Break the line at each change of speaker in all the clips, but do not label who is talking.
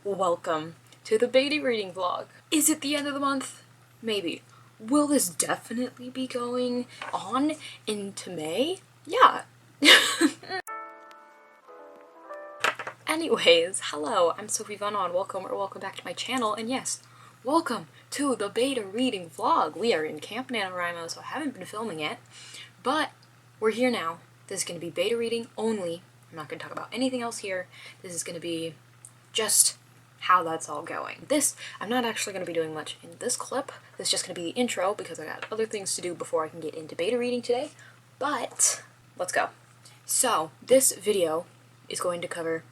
Welcome to the beta reading vlog. Is it the end of the month? Maybe. Will this definitely be going on into May? Yeah. Anyways, hello, I'm Sophie welcome back to my channel, and yes, welcome to the beta reading vlog. We are in Camp NaNoWriMo, so I haven't been filming yet, but we're here now. This is going to be beta reading only. I'm not going to talk about anything else here. This is going to be just how that's all going. I'm not actually going to be doing much in this clip. This is just going to be the intro because I got other things to do before I can get into beta reading today, but let's go. So, this video is going to cover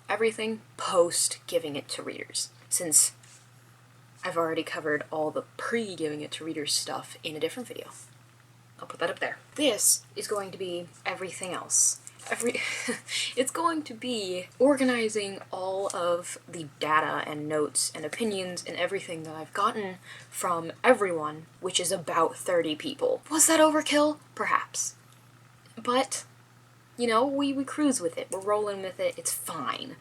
everything post giving it to readers, since I've already covered all the pre-giving it to readers stuff in a different video. I'll put that up there. This is going to be everything else. It's going to be organizing all of the data and notes and opinions and everything that I've gotten from everyone, which is about 30 people. Was that overkill? Perhaps. But, you know, we cruise with it. We're rolling with it. It's fine.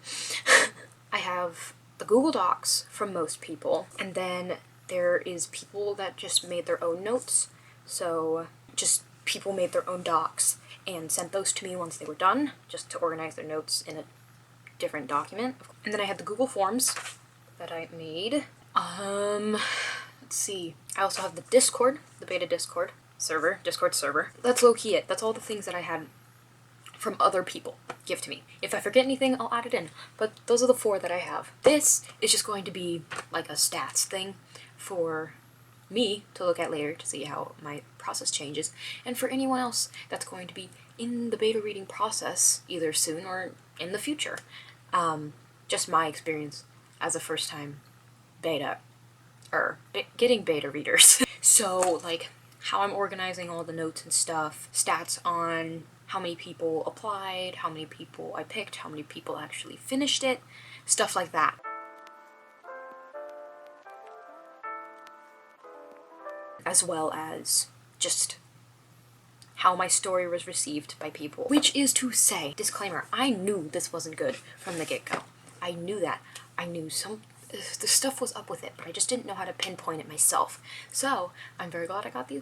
I have the Google Docs from most people, and then there is people that just made their own notes. So just people made their own docs and sent those to me once they were done, just to organize their notes in a different document. And then I had the Google Forms that I made. Let's see. I also have the Discord, the beta Discord server. That's low-key it. That's all the things that I had from other people give to me. If I forget anything, I'll add it in. But those are the 4 that I have. This is just going to be like a stats thing for me to look at later to see how my process changes, and for anyone else that's going to be in the beta reading process either soon or in the future. Just my experience as a first time getting beta readers. So like how I'm organizing all the notes and stuff, stats on how many people applied, how many people I picked, how many people actually finished it, stuff like that. As well as just how my story was received by people. Which is to say, disclaimer, I knew this wasn't good from the get-go. I knew that. I knew the stuff was up with it, but I just didn't know how to pinpoint it myself. So, I'm very glad I got the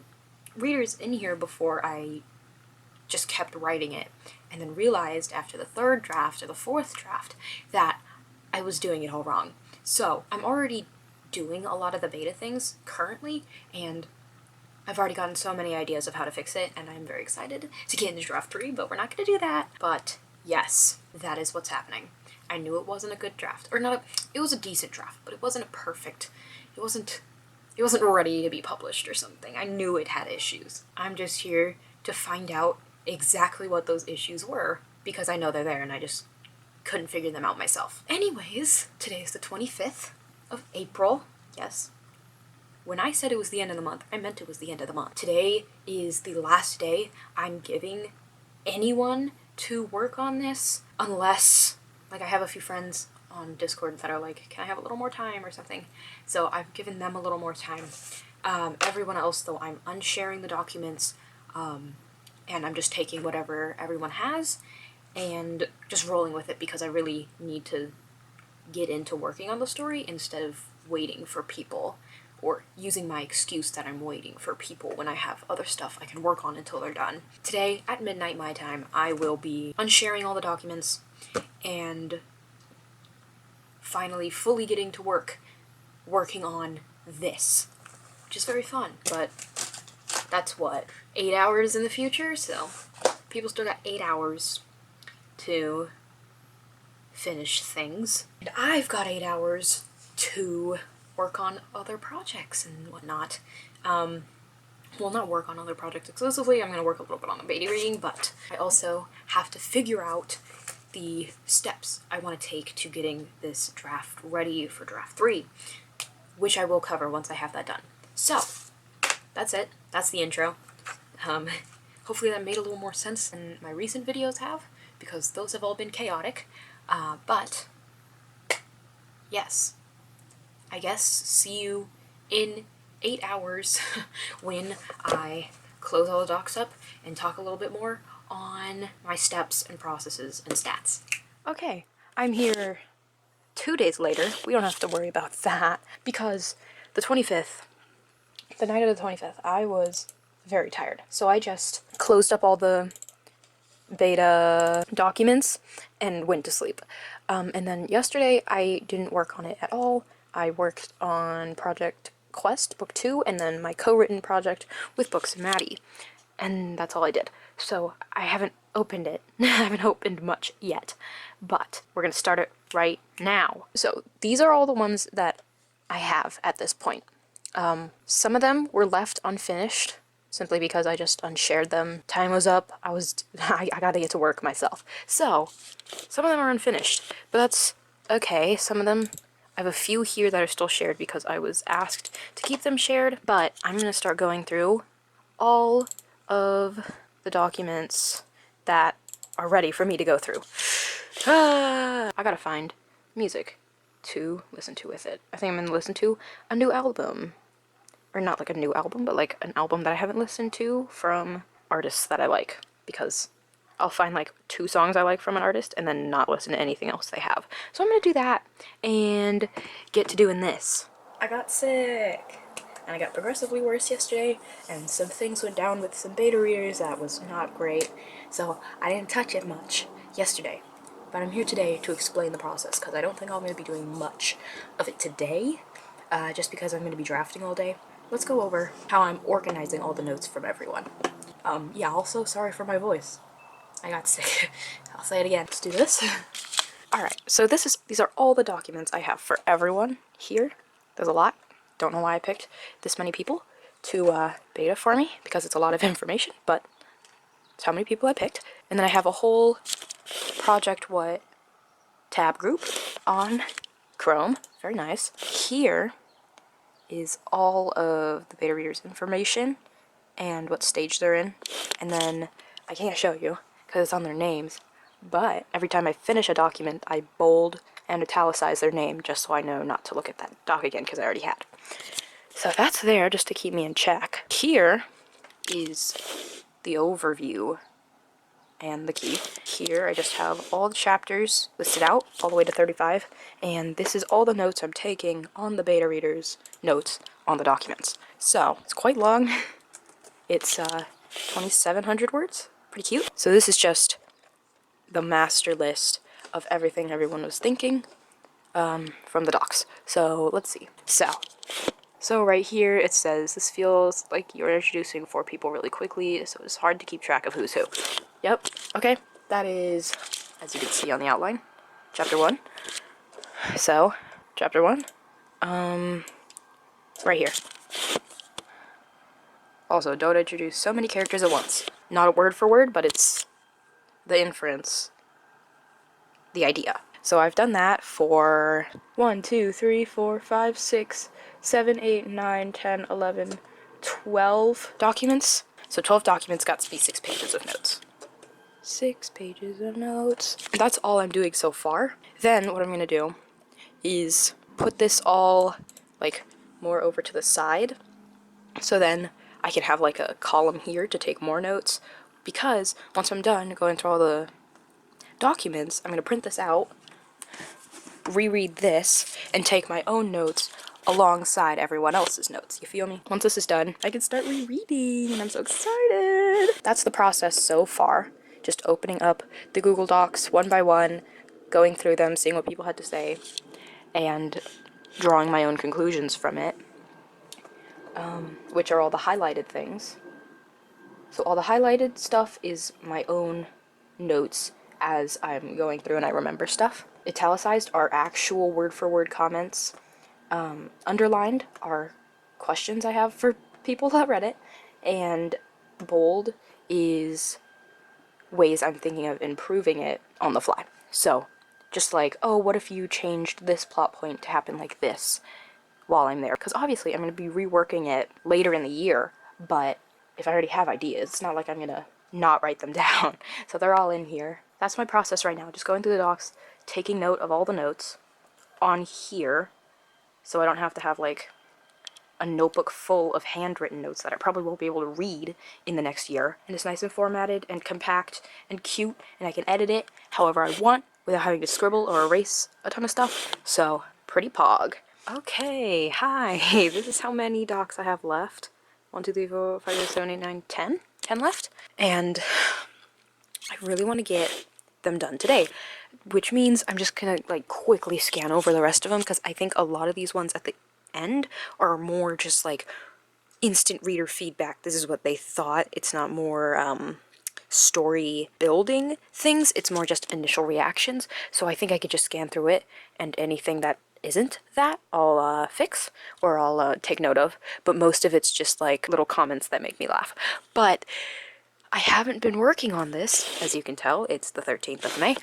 readers in here before I just kept writing it, and then realized after the 3rd draft or the 4th draft that I was doing it all wrong. So, I'm already doing a lot of the beta things currently, and I've already gotten so many ideas of how to fix it, and I'm very excited to get into draft 3, but we're not going to do that. But yes, that is what's happening. I knew it wasn't a good draft, or it was a decent draft, but it wasn't a perfect, it wasn't ready to be published or something. I knew it had issues. I'm just here to find out exactly what those issues were, because I know they're there and I just couldn't figure them out myself. Anyways, today is the 25th of April, yes. When I said it was the end of the month, I meant it was the end of the month. Today is the last day I'm giving anyone to work on this, unless, like, I have a few friends on Discord that are like, can I have a little more time or something? So I've given them a little more time. Everyone else, though, I'm unsharing the documents, and I'm just taking whatever everyone has and just rolling with it because I really need to get into working on the story instead of waiting for people, or using my excuse that I'm waiting for people when I have other stuff I can work on until they're done. Today, at midnight my time, I will be unsharing all the documents and finally fully getting to working on this, which is very fun, but that's what, 8 hours in the future, so people still got 8 hours to finish things. And I've got 8 hours to work on other projects and whatnot. Well, not work on other projects exclusively, I'm going to work a little bit on the beta reading, but I also have to figure out the steps I want to take to getting this draft ready for draft 3, which I will cover once I have that done. So, that's it. That's the intro. Hopefully that made a little more sense than my recent videos have, because those have all been chaotic, but yes. I guess see you in 8 hours when I close all the docs up and talk a little bit more on my steps and processes and stats. Okay, I'm here 2 days later, we don't have to worry about that because the 25th, the night of the 25th, I was very tired. So I just closed up all the beta documents and went to sleep. And then yesterday I didn't work on it at all. I worked on Project Quest, Book 2, and then my co-written project with Books and Maddie. And that's all I did. So I haven't opened it. I haven't opened much yet. But we're going to start it right now. So these are all the ones that I have at this point. Some of them were left unfinished simply because I just unshared them. Time was up. I gotta get to work myself. So some of them are unfinished, but that's okay. Some of them, I have a few here that are still shared because I was asked to keep them shared, but I'm gonna start going through all of the documents that are ready for me to go through. I gotta find music to listen to with it. I think I'm gonna listen to a new album. Or not like a new album, but like an album that I haven't listened to from artists that I like. Because I'll find like 2 songs I like from an artist and then not listen to anything else they have. So I'm gonna do that and get to doing this. I got sick. And I got progressively worse yesterday, and some things went down with some beta readers that was not great. So I didn't touch it much yesterday. But I'm here today to explain the process, because I don't think I'm going to be doing much of it today, just because I'm going to be drafting all day. Let's go over how I'm organizing all the notes from everyone. Yeah, also, sorry for my voice. I got sick. I'll say it again. Let's do this. Alright, so these are all the documents I have for everyone here. There's a lot. Don't know why I picked this many people to beta for me, because it's a lot of information, but it's how many people I picked. And then I have a whole Project What tab group on Chrome. Very nice. Here is all of the beta readers' information and what stage they're in. And then I can't show you because it's on their names, but every time I finish a document, I bold and italicize their name just so I know not to look at that doc again because I already had. So that's there just to keep me in check. Here is the overview and the key. Here I just have all the chapters listed out all the way to 35, and this is all the notes I'm taking on the beta readers' notes on the documents. So it's quite long. It's 2,700 words. Pretty cute. So this is just the master list of everything everyone was thinking from the docs. So let's see. So right here it says, this feels like you're introducing 4 people really quickly, so it's hard to keep track of who's who. Yep, okay. That is, as you can see on the outline, chapter 1. So, chapter 1, right here. Also, don't introduce so many characters at once. Not a word for word, but it's the inference, the idea. So I've done that for 1, 2, 3, 4, 5, 6, 7, 8, 9, 10, 11, 12 documents. So 12 documents got to be 6 pages of notes. 6 pages of notes. That's all I'm doing so far. Then what I'm going to do is put this all like more over to the side. So then I can have like a column here to take more notes, because once I'm done going through all the documents, I'm going to print this out, reread this, and take my own notes alongside everyone else's notes. You feel me? Once this is done, I can start rereading, and I'm so excited. That's the process so far. Just opening up the Google Docs one by one, going through them, seeing what people had to say, and drawing my own conclusions from it, which are all the highlighted things. So all the highlighted stuff is my own notes as I'm going through and I remember stuff. Italicized are actual word-for-word comments. Underlined are questions I have for people that read it. And bold is ways I'm thinking of improving it on the fly. So, just like, oh, what if you changed this plot point to happen like this while I'm there? Because obviously I'm going to be reworking it later in the year, but if I already have ideas, it's not like I'm going to not write them down. So they're all in here. That's my process right now, just going through the docs, taking note of all the notes on here, so I don't have to have, like, a notebook full of handwritten notes that I probably won't be able to read in the next year. And it's nice and formatted and compact and cute, and I can edit it however I want, without having to scribble or erase a ton of stuff. So, pretty pog. Okay, hi. This is how many docs I have left. 1, 2, 3, 4, 5, 6, 7, 8, 9, 10. 10 left. And I really want to get them done today, which means I'm just gonna like quickly scan over the rest of them, because I think a lot of these ones at the end are more just like instant reader feedback. This is what they thought. It's not more story building things, it's more just initial reactions. So I think I could just scan through it, and anything that isn't that I'll fix, or I'll take note of, but most of it's just like little comments that make me laugh. But I haven't been working on this, as you can tell. It's the 13th of May.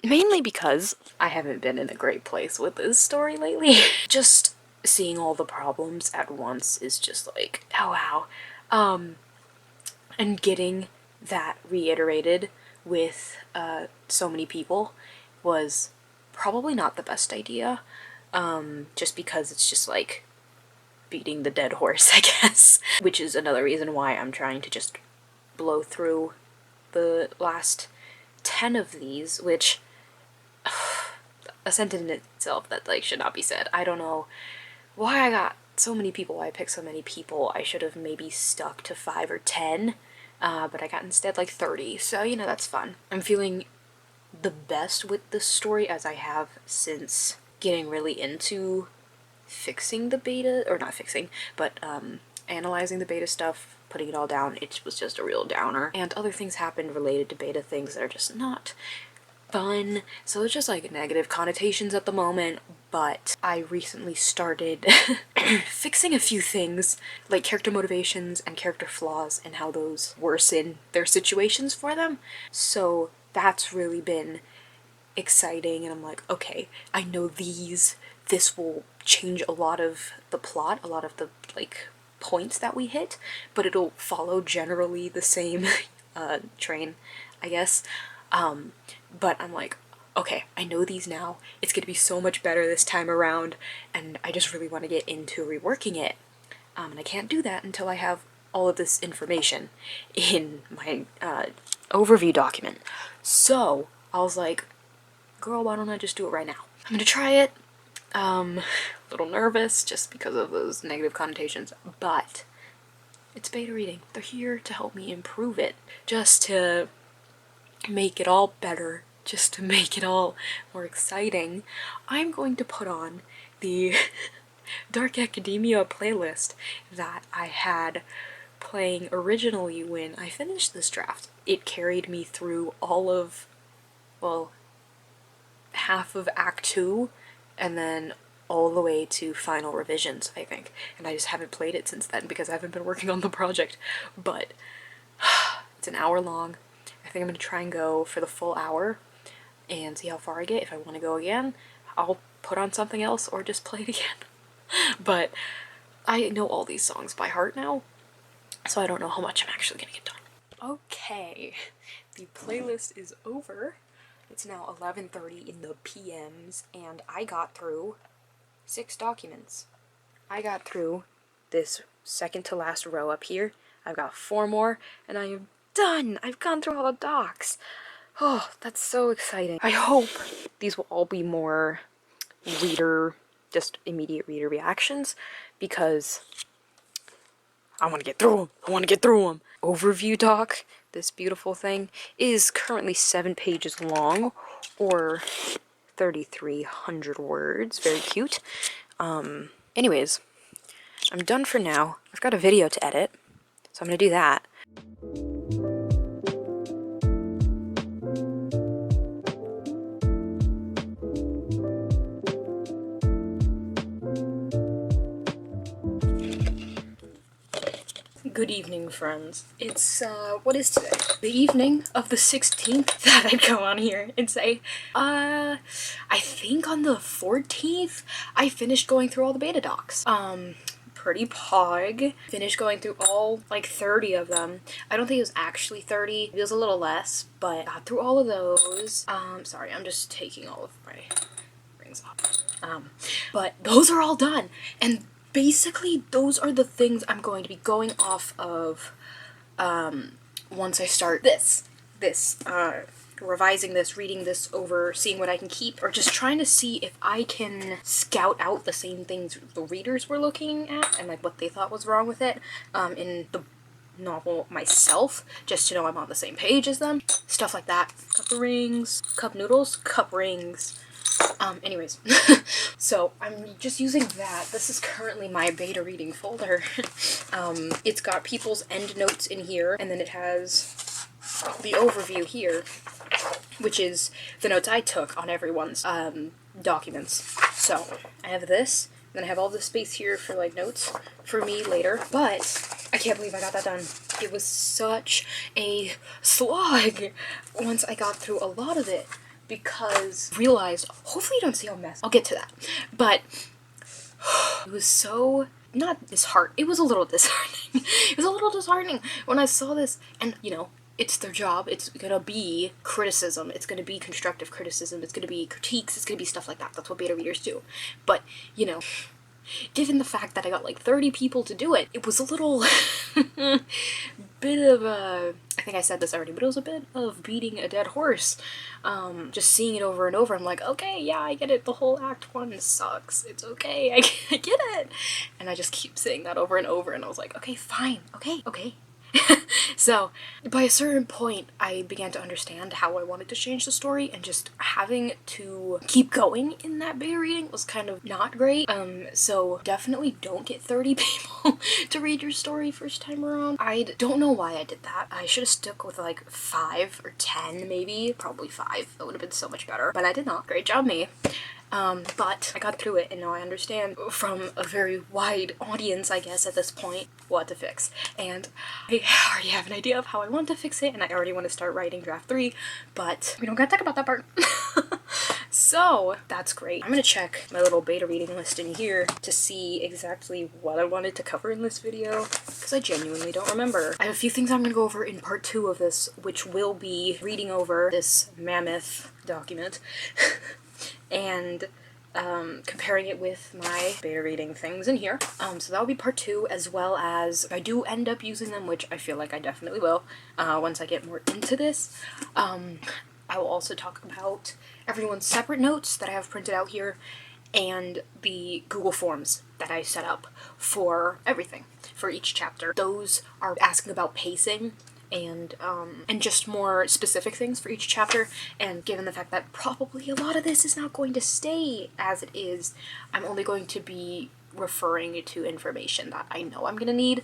Mainly because I haven't been in a great place with this story lately. Just seeing all the problems at once is just like, oh wow. And getting that reiterated with so many people was probably not the best idea. Just because it's just like beating the dead horse, I guess. Which is another reason why I'm trying to just blow through the last 10 of these, which a sentence in itself that like should not be said. I don't know why I got so many people, why I picked so many people. I should have maybe stuck to 5 or 10, but I got instead like 30, so you know, that's fun. I'm feeling the best with this story as I have since getting really into fixing the beta, or not fixing, but analyzing the beta stuff, putting it all down. It was just a real downer, and other things happened related to beta things that are just not fun, so it's just like negative connotations at the moment. But I recently started fixing a few things, like character motivations and character flaws, and how those worsen their situations for them. So that's really been exciting, and I'm like, okay, I know this will change a lot of the plot, a lot of the like points that we hit, but it'll follow generally the same train, I guess. But I'm like, okay, I know these now. It's gonna be so much better this time around, and I just really want to get into reworking it. And I can't do that until I have all of this information in my overview document. So I was like, girl, why don't I just do it right now? I'm gonna try it. A little nervous just because of those negative connotations, but it's beta reading. They're here to help me improve it, just to make it all better, just to make it all more exciting. I'm going to put on the Dark Academia playlist that I had playing originally when I finished this draft. It carried me through all of, well, half of Act 2, and then all the way to final revisions, I think. And I just haven't played it since then because I haven't been working on the project. But it's an hour long. I think I'm gonna try and go for the full hour and see how far I get. If I want to go again, I'll put on something else or just play it again. But I know all these songs by heart now, so I don't know how much I'm actually gonna get done. Okay, the playlist is over. It's now 11:30 in the PMs, and I got through 6 documents. I got through this second to last row up here. I've got 4 more, and I am done! I've gone through all the docs. Oh, that's so exciting. I hope these will all be more just immediate reader reactions, because I want to get through them. I want to get through them. Overview doc, this beautiful thing, is currently 7 pages long, or 3,300 words. Very cute. Anyways, I'm done for now. I've got a video to edit, so I'm gonna do that. Good evening, friends. It's, what is today? The evening of the 16th that I'd go on here and say, I think on the 14th, I finished going through all the beta docs. Pretty pog. Finished going through all, like, 30 of them. I don't think it was actually 30. It was a little less, but got through all of those. Sorry, I'm just taking all of my rings off. But those are all done, and basically, those are the things I'm going to be going off of once I start this revising this, reading this over, seeing what I can keep, or just trying to see if I can scout out the same things the readers were looking at and like what they thought was wrong with it in the novel myself, just to know I'm on the same page as them. Stuff like that. Cup of rings, cup noodles, cup rings. Anyways, so I'm just using that. This is currently my beta reading folder. It's got people's end notes in here, and then it has the overview here, which is the notes I took on everyone's documents. So I have this, then I have all this space here for like notes for me later, but I can't believe I got that done. It was such a slog once I got through a lot of it, because I realized, hopefully you don't see how messy, I'll get to that, but it was so, not disheartening, it was a little disheartening. It was a little disheartening when I saw this, and you know, it's their job, it's gonna be criticism, it's gonna be constructive criticism, it's gonna be critiques, it's gonna be stuff like that. That's what beta readers do. But, you know, given the fact that I got like 30 people to do it, it was a little bit of a, I think I said this already, but it was a bit of beating a dead horse. Just seeing it over and over, I'm like, okay, yeah, I get it, the whole Act 1 sucks, it's okay, I get it. And I just keep saying that over and over, and I was like, okay, fine, okay. So, by a certain point, I began to understand how I wanted to change the story, and just having to keep going in that beta reading was kind of not great. So definitely don't get 30 people to read your story first time around. I don't know why I did that. I should have stuck with like 5 or 10 maybe. Probably 5. That would have been so much better. But I did not. Great job, me. But I got through it, and now I understand from a very wide audience, I guess, at this point, what to fix. And I already have an idea of how I want to fix it, and I already want to start writing draft 3, but we don't gotta talk about that part. So, that's great. I'm gonna check my little beta reading list in here to see exactly what I wanted to cover in this video, because I genuinely don't remember. I have a few things I'm gonna go over in part 2 of this, which will be reading over this mammoth document and comparing it with my beta reading things in here. So that'll be part 2, as well as if I do end up using them, which I feel like I definitely will once I get more into this. I will also talk about everyone's separate notes that I have printed out here, and the Google Forms that I set up for everything, for each chapter. Those are asking about pacing and just more specific things for each chapter, and given the fact that probably a lot of this is not going to stay as it is, I'm only going to be referring to information that I know I'm gonna need.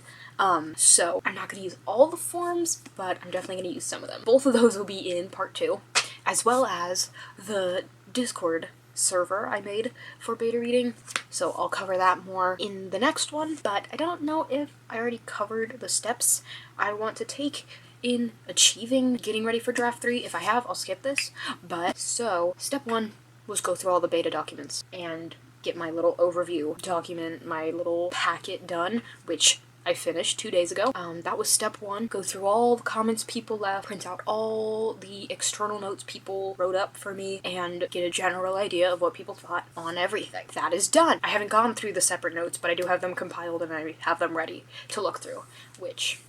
So I'm not gonna use all the forms, but I'm definitely gonna use some of them. Both of those will be in part 2, as well as the Discord server I made for beta reading, so I'll cover that more in the next one. But I don't know if I already covered the steps I want to take in achieving getting ready for draft 3. If I have, I'll skip this. But so step 1 was go through all the beta documents and get my little overview document, my little packet done, which I finished 2 days ago. That was step 1. Go through all the comments people left, print out all the external notes people wrote up for me, and get a general idea of what people thought on everything. That is done. I haven't gone through the separate notes, but I do have them compiled and I have them ready to look through, which,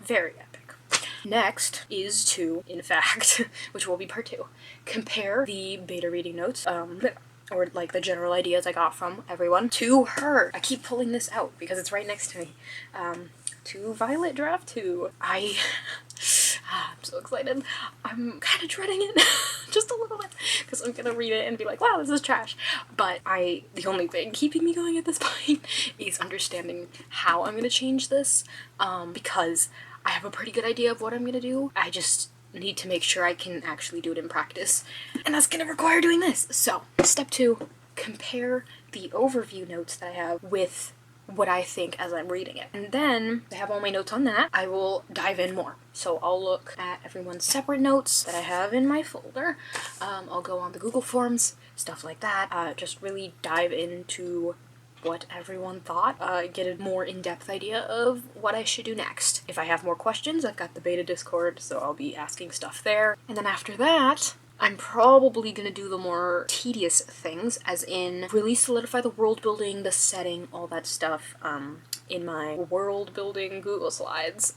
very epic. Next is to, in fact, which will be part 2, compare the beta reading notes, or like the general ideas I got from everyone, to her. I keep pulling this out because it's right next to me. To Violet Draft 2. I'm so excited. I'm kind of dreading it just a little bit, because I'm gonna read it and be like, wow, this is trash. But the only thing keeping me going at this point is understanding how I'm gonna change this, because I have a pretty good idea of what I'm gonna do. I just need to make sure I can actually do it in practice, and that's gonna require doing this. So, step 2, compare the overview notes that I have with what I think as I'm reading it. And then I have all my notes on that. I will dive in more. So I'll look at everyone's separate notes that I have in my folder. I'll go on the Google Forms, stuff like that. Just really dive into what everyone thought, get a more in-depth idea of what I should do next. If I have more questions, I've got the beta Discord, so I'll be asking stuff there. And then after that, I'm probably gonna do the more tedious things, as in really solidify the world building, the setting, all that stuff, in my world building Google Slides.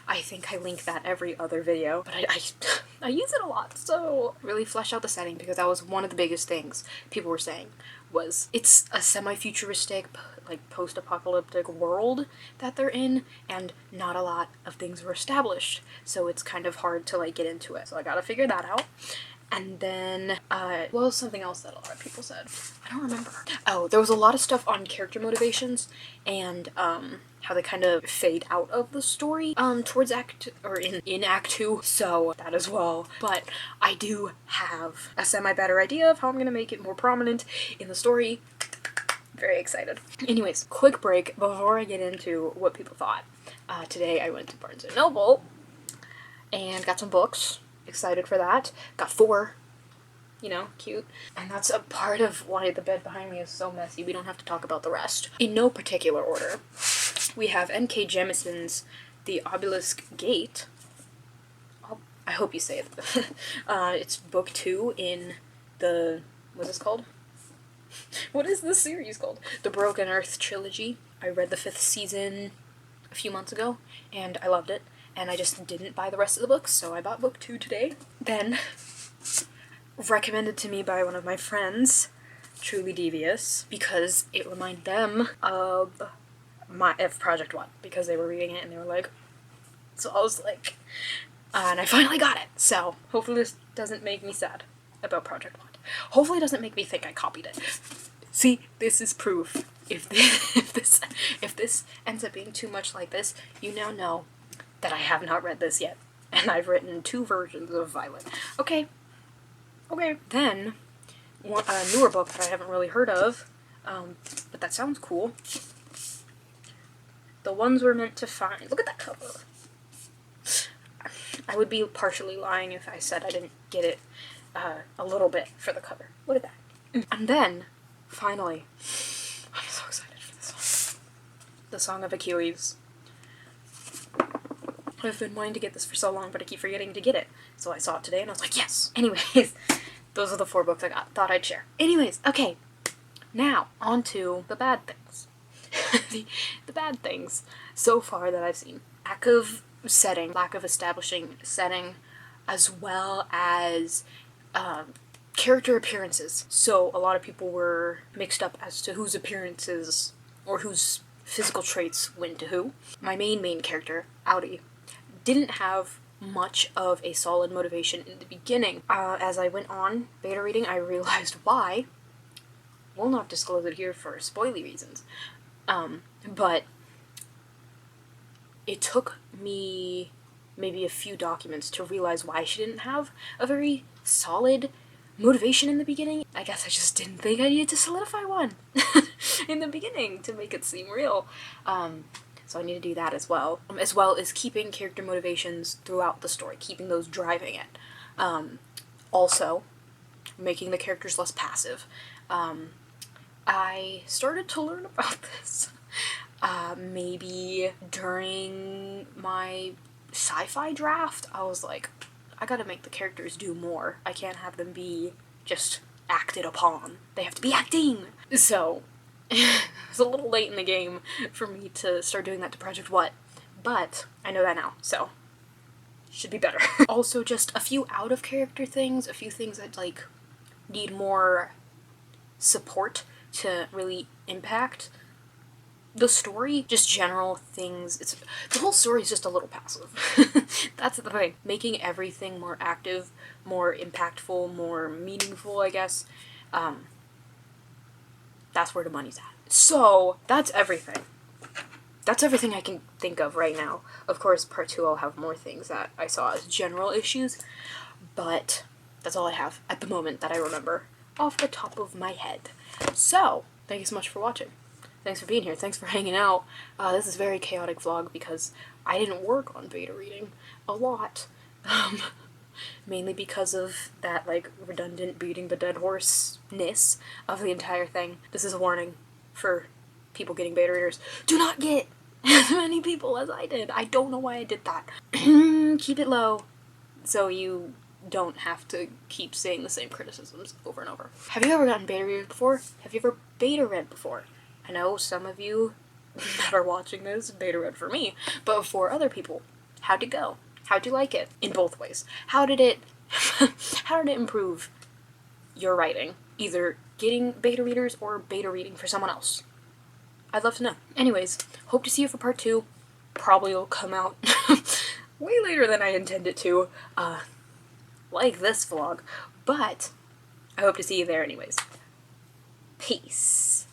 I think I link that every other video, but I use it a lot, so really flesh out the setting, because that was one of the biggest things people were saying, was it's a semi-futuristic, like post-apocalyptic world that they're in, and not a lot of things were established, so it's kind of hard to like get into it, so I gotta figure that out. And then, what was something else that a lot of people said? I don't remember. Oh, there was a lot of stuff on character motivations and, how they kind of fade out of the story, towards in Act 2, so that as well. But I do have a semi-better idea of how I'm gonna make it more prominent in the story. Very excited. Anyways, quick break before I get into what people thought. Today I went to Barnes & Noble and got some books. Excited for that. Got 4. You know, cute. And that's a part of why the bed behind me is so messy. We don't have to talk about the rest. In no particular order, we have N.K. Jemisin's The Obelisk Gate. I hope you say it. It's book 2 in the... What's this called? What is this series called? The Broken Earth trilogy. I read the 5th season a few months ago, and I loved it. And I just didn't buy the rest of the books, so I bought book 2 today. Then, recommended to me by one of my friends, Truly Devious, because it reminded them of Project What, because they were reading it and they were like, so I was like, and I finally got it. So hopefully this doesn't make me sad about Project What. Hopefully it doesn't make me think I copied it. See, this is proof. If this ends up being too much like this, you now know that I have not read this yet, and I've written 2 versions of Violet. Okay. Then, a newer book that I haven't really heard of, but that sounds cool. The Ones We're Meant to Find. Look at that cover. I would be partially lying if I said I didn't get it a little bit for the cover. Look at that. And then, finally, I'm so excited for this one. The Song of Achilles. I've been wanting to get this for so long, but I keep forgetting to get it. So I saw it today and I was like, yes! Anyways, those are the 4 books I got. Thought I'd share. Anyways, okay. Now, on to the bad things. the bad things so far that I've seen. Lack of setting, lack of establishing setting, as well as character appearances. So a lot of people were mixed up as to whose appearances or whose physical traits went to who. My main character, Audi, didn't have much of a solid motivation in the beginning. As I went on beta reading, I realized why. Will not disclose it here for spoily reasons. But it took me maybe a few documents to realize why she didn't have a very solid motivation in the beginning. I guess I just didn't think I needed to solidify one in the beginning to make it seem real. So I need to do that as well as keeping character motivations throughout the story, keeping those driving it. Also, making the characters less passive. I started to learn about this maybe during my sci-fi draft. I was like, I gotta make the characters do more. I can't have them be just acted upon. They have to be acting! So, it's a little late in the game for me to start doing that to Project What, but I know that now, so should be better. Also, just a few out-of-character things, a few things that, like, need more support to really impact the story. Just general things. The whole story is just a little passive. That's the thing. Making everything more active, more impactful, more meaningful, I guess. That's where the money's at. So, that's everything. That's everything I can think of right now. Of course, part 2 I'll have more things that I saw as general issues, but that's all I have at the moment that I remember off the top of my head. So, thank you so much for watching. Thanks for being here. Thanks for hanging out. This is a very chaotic vlog because I didn't work on beta reading a lot. Mainly because of that, like, redundant beating the dead horse-ness of the entire thing. This is a warning for people getting beta readers. Do not get as many people as I did. I don't know why I did that. Keep it low so you don't have to keep saying the same criticisms over and over. Have you ever gotten beta read before? Have you ever beta read before? I know some of you that are watching this, beta read for me, but for other people, how'd it go? How'd you like it? In both ways. How did it improve your writing? Either getting beta readers or beta reading for someone else. I'd love to know. Anyways, hope to see you for part 2. Probably will come out way later than I intend it to, like this vlog, but I hope to see you there anyways. Peace.